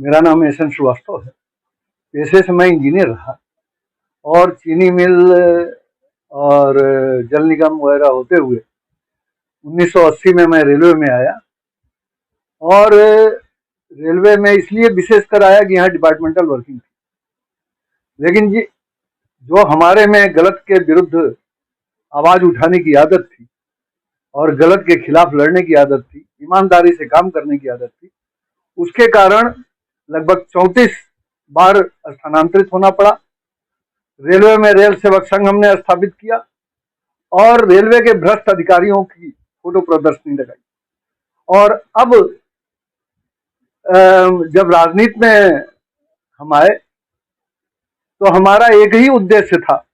मेरा नाम एस.एन. श्रीवास्तव है। पेशे से मैं इंजीनियर रहा और चीनी मिल और जल निगम वगैरह होते हुए 1980 में मैं रेलवे में आया और रेलवे में इसलिए विशेषकर आया कि यहाँ डिपार्टमेंटल वर्किंग थी। लेकिन जो हमारे में गलत के विरुद्ध आवाज उठाने की आदत थी और गलत के खिलाफ लड़ने की आदत थी, ईमानदारी से काम करने की आदत थी, उसके कारण लगभग 34 बार स्थानांतरित होना पड़ा। रेलवे में रेल सेवक संघ हमने स्थापित किया और रेलवे के भ्रष्ट अधिकारियों की फोटो प्रदर्शनी लगाई। और अब जब राजनीति में हम आए तो हमारा एक ही उद्देश्य था,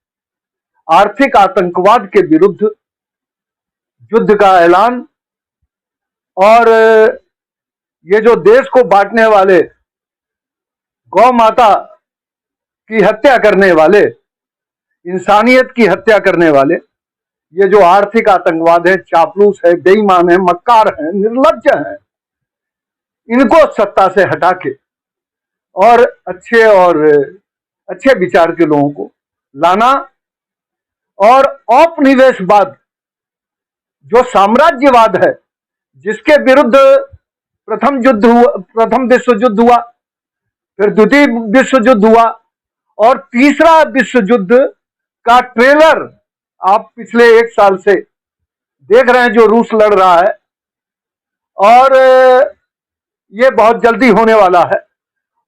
आर्थिक आतंकवाद के विरुद्ध युद्ध का ऐलान। और ये जो देश को बांटने वाले, गौ माता की हत्या करने वाले, इंसानियत की हत्या करने वाले, ये जो आर्थिक आतंकवाद है, चापलूस है, बेईमान है, मक्कार है, निर्लज्ज है, इनको सत्ता से हटा के और अच्छे विचार के लोगों को लाना और औपनिवेशवाद जो साम्राज्यवाद है, जिसके विरुद्ध प्रथम विश्व युद्ध हुआ, फिर द्वितीय विश्व युद्ध हुआ और तीसरा विश्व युद्ध का ट्रेलर आप पिछले 1 साल से देख रहे हैं, जो रूस लड़ रहा है और ये बहुत जल्दी होने वाला है।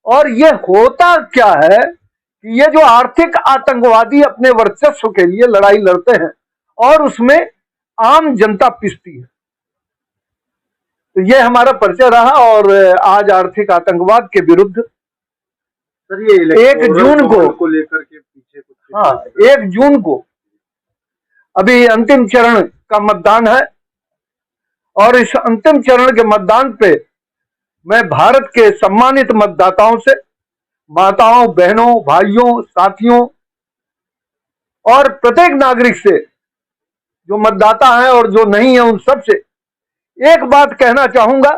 और ये होता क्या है कि ये जो आर्थिक आतंकवादी अपने वर्चस्व के लिए लड़ाई लड़ते हैं और उसमें आम जनता पिसती है। तो ये हमारा परिचय रहा और आज आर्थिक आतंकवाद के विरुद्ध सर ये 1 जून को लेकर के पीछे कुछ, हाँ, 1 जून को अभी अंतिम चरण का मतदान है और इस अंतिम चरण के मतदान पे मैं भारत के सम्मानित मतदाताओं से, माताओं, बहनों, भाइयों, साथियों और प्रत्येक नागरिक से, जो मतदाता हैं और जो नहीं है, उन सब से एक बात कहना चाहूंगा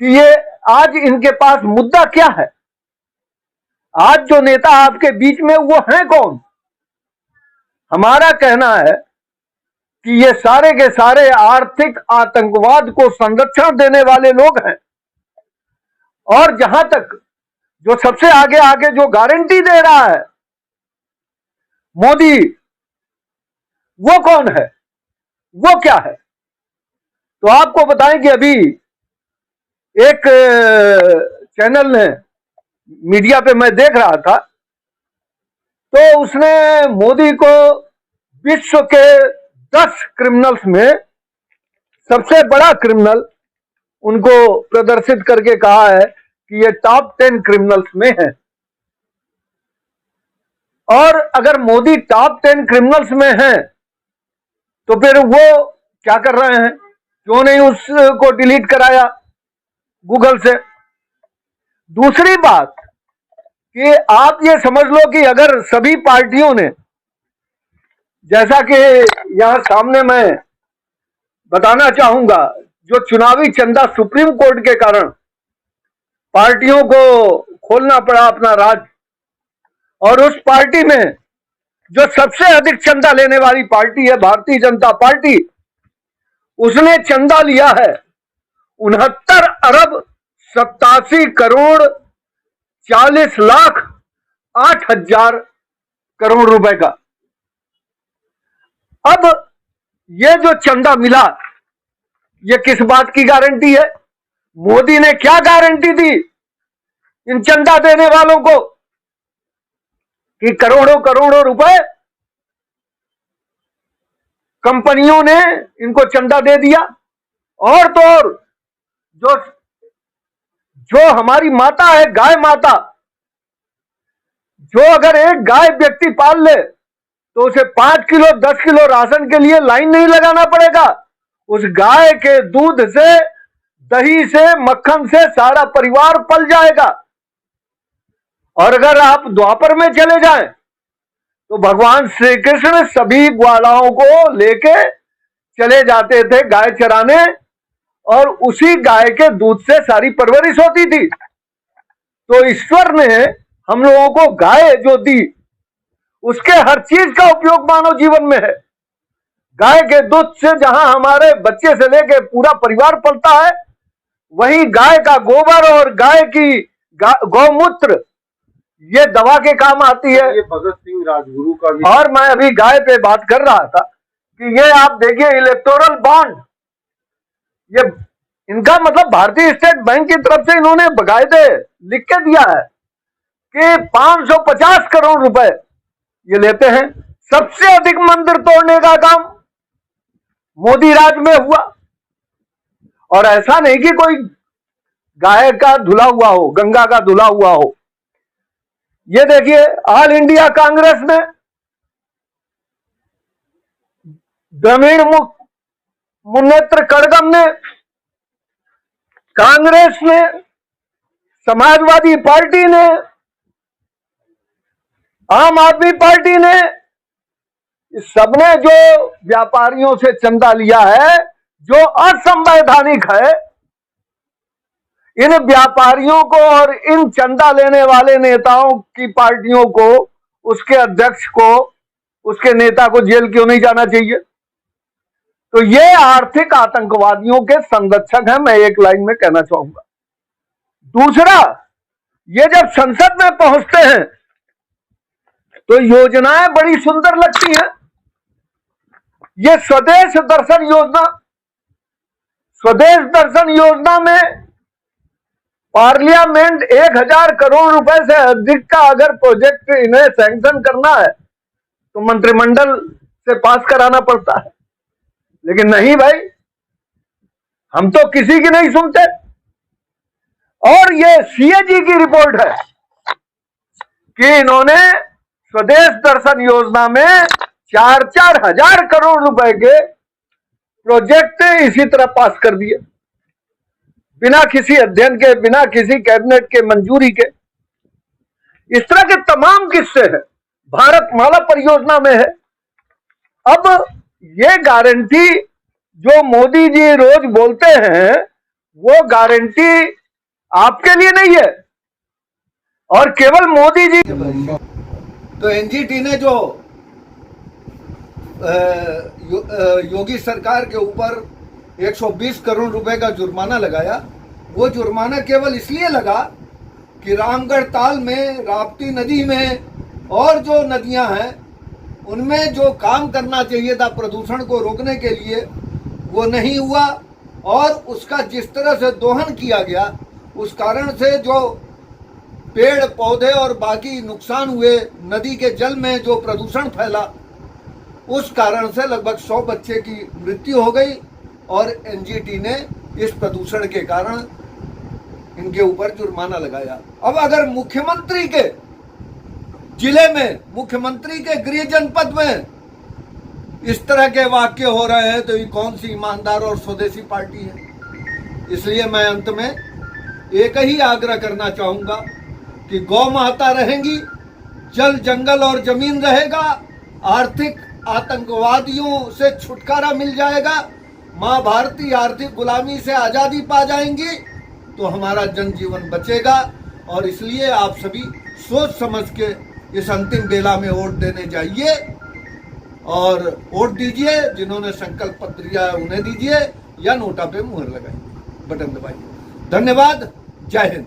कि ये आज इनके पास मुद्दा क्या है। आज जो नेता आपके बीच में वो हैं कौन? हमारा कहना है कि ये सारे के सारे आर्थिक आतंकवाद को संरक्षण देने वाले लोग हैं। और जहां तक जो सबसे आगे आगे जो गारंटी दे रहा है मोदी, वो कौन है, वो क्या है? तो आपको बताएं कि अभी एक चैनल ने, मीडिया पे मैं देख रहा था, तो उसने मोदी को विश्व के 10 क्रिमिनल्स में सबसे बड़ा क्रिमिनल उनको प्रदर्शित करके कहा है कि ये टॉप 10 क्रिमिनल्स में है। और अगर मोदी टॉप 10 क्रिमिनल्स में है तो फिर वो क्या कर रहे हैं? क्यों नहीं उसको डिलीट कराया गूगल से? दूसरी बात कि आप ये समझ लो कि अगर सभी पार्टियों ने, जैसा कि यहां सामने मैं बताना चाहूंगा, जो चुनावी चंदा सुप्रीम कोर्ट के कारण पार्टियों को खोलना पड़ा अपना राज, और उस पार्टी में जो सबसे अधिक चंदा लेने वाली पार्टी है भारतीय जनता पार्टी, उसने चंदा लिया है 69 अरब 87 करोड़ 40 लाख 8 हजार करोड़ रुपए का। अब ये जो चंदा मिला, ये किस बात की गारंटी है? मोदी ने क्या गारंटी दी इन चंदा देने वालों को कि करोड़ों करोड़ों रुपए कंपनियों ने इनको चंदा दे दिया? और तो और जो हमारी माता है, गाय माता, जो अगर एक गाय व्यक्ति पाल ले तो उसे 5 किलो 10 किलो राशन के लिए लाइन नहीं लगाना पड़ेगा। उस गाय के दूध से, दही से, मक्खन से सारा परिवार पल जाएगा। और अगर आप द्वापर में चले जाएं तो भगवान श्री कृष्ण सभी ग्वालाओं को लेके चले जाते थे गाय चराने, और उसी गाय के दूध से सारी परवरिश होती थी। तो ईश्वर ने हम लोगों को गाय जो दी, उसके हर चीज का उपयोग मानव जीवन में है। गाय के दूध से जहां हमारे बच्चे से लेके पूरा परिवार पलता है, वहीं गाय का गोबर और गाय की गौमूत्र ये दवा के काम आती है। ये भगत सिंह राजगुरु का भी। और मैं अभी गाय पे बात कर रहा था कि ये आप देखिए इलेक्टोरल बॉन्ड, ये इनका मतलब भारतीय स्टेट बैंक की तरफ से इन्होंने बकायदे लिख के दिया है कि 550 करोड़ रुपए ये लेते हैं। सबसे अधिक मंदिर तोड़ने का काम मोदी राज में हुआ, और ऐसा नहीं कि कोई गाय का धुला हुआ हो, गंगा का धुला हुआ हो। ये देखिए ऑल इंडिया कांग्रेस ने द्रविड़ मुन्नेत्र कड़गम ने, कांग्रेस ने, समाजवादी पार्टी ने, आम आदमी पार्टी ने, सबने जो व्यापारियों से चंदा लिया है जो असंवैधानिक है, इन व्यापारियों को और इन चंदा लेने वाले नेताओं की पार्टियों को, उसके अध्यक्ष को, उसके नेता को जेल क्यों नहीं जाना चाहिए? तो ये आर्थिक आतंकवादियों के संरक्षक हैं, मैं एक लाइन में कहना चाहूंगा। दूसरा, ये जब संसद में पहुंचते हैं तो योजनाएं बड़ी सुंदर लगती हैं। ये स्वदेश दर्शन योजना में पार्लियामेंट 1000 करोड़ रुपए से अधिक का अगर प्रोजेक्ट इन्हें सैंक्शन करना है तो मंत्रिमंडल से पास कराना पड़ता है, लेकिन नहीं भाई, हम तो किसी की नहीं सुनते। और ये सीएजी की रिपोर्ट है कि इन्होंने स्वदेश दर्शन योजना में 4-4 हजार करोड़ रुपए के प्रोजेक्ट इसी तरह पास कर दिए, बिना किसी अध्ययन के, बिना किसी कैबिनेट के मंजूरी के। इस तरह के तमाम किस्से हैं, भारत माला परियोजना में है। अब ये गारंटी जो मोदी जी रोज बोलते हैं, वो गारंटी आपके लिए नहीं है, और केवल मोदी जी। तो एनजीटी ने जो योगी सरकार के ऊपर 120 करोड़ रुपए का जुर्माना लगाया, वो जुर्माना केवल इसलिए लगा कि रामगढ़ ताल में, राप्ती नदी में और जो नदियां हैं उनमें जो काम करना चाहिए था प्रदूषण को रोकने के लिए, वो नहीं हुआ। और उसका जिस तरह से दोहन किया गया, उस कारण से जो पेड़ पौधे और बाकी नुकसान हुए, नदी के जल में जो प्रदूषण फैला, उस कारण से लगभग 100 बच्चे की मृत्यु हो गई। और एनजीटी ने इस प्रदूषण के कारण इनके ऊपर जुर्माना लगाया। अब अगर मुख्यमंत्री के जिले में, मुख्यमंत्री के गृह जनपद में इस तरह के वाक्य हो रहे हैं तो ये कौन सी ईमानदार और स्वदेशी पार्टी है? इसलिए मैं अंत में एक ही आग्रह करना चाहूंगा कि गौ माता रहेंगी, जल जंगल और जमीन रहेगा, आर्थिक आतंकवादियों से छुटकारा मिल जाएगा, माँ भारती आर्थिक गुलामी से आजादी पा जाएंगी, तो हमारा जनजीवन बचेगा। और इसलिए आप सभी सोच समझ के इस अंतिम बेला में वोट देने जाइए और वोट दीजिए। जिन्होंने संकल्प पत्र दिया है उन्हें दीजिए, या नोटा पे मुहर लगाइए, बटन दबाइए। धन्यवाद, जय हिंद।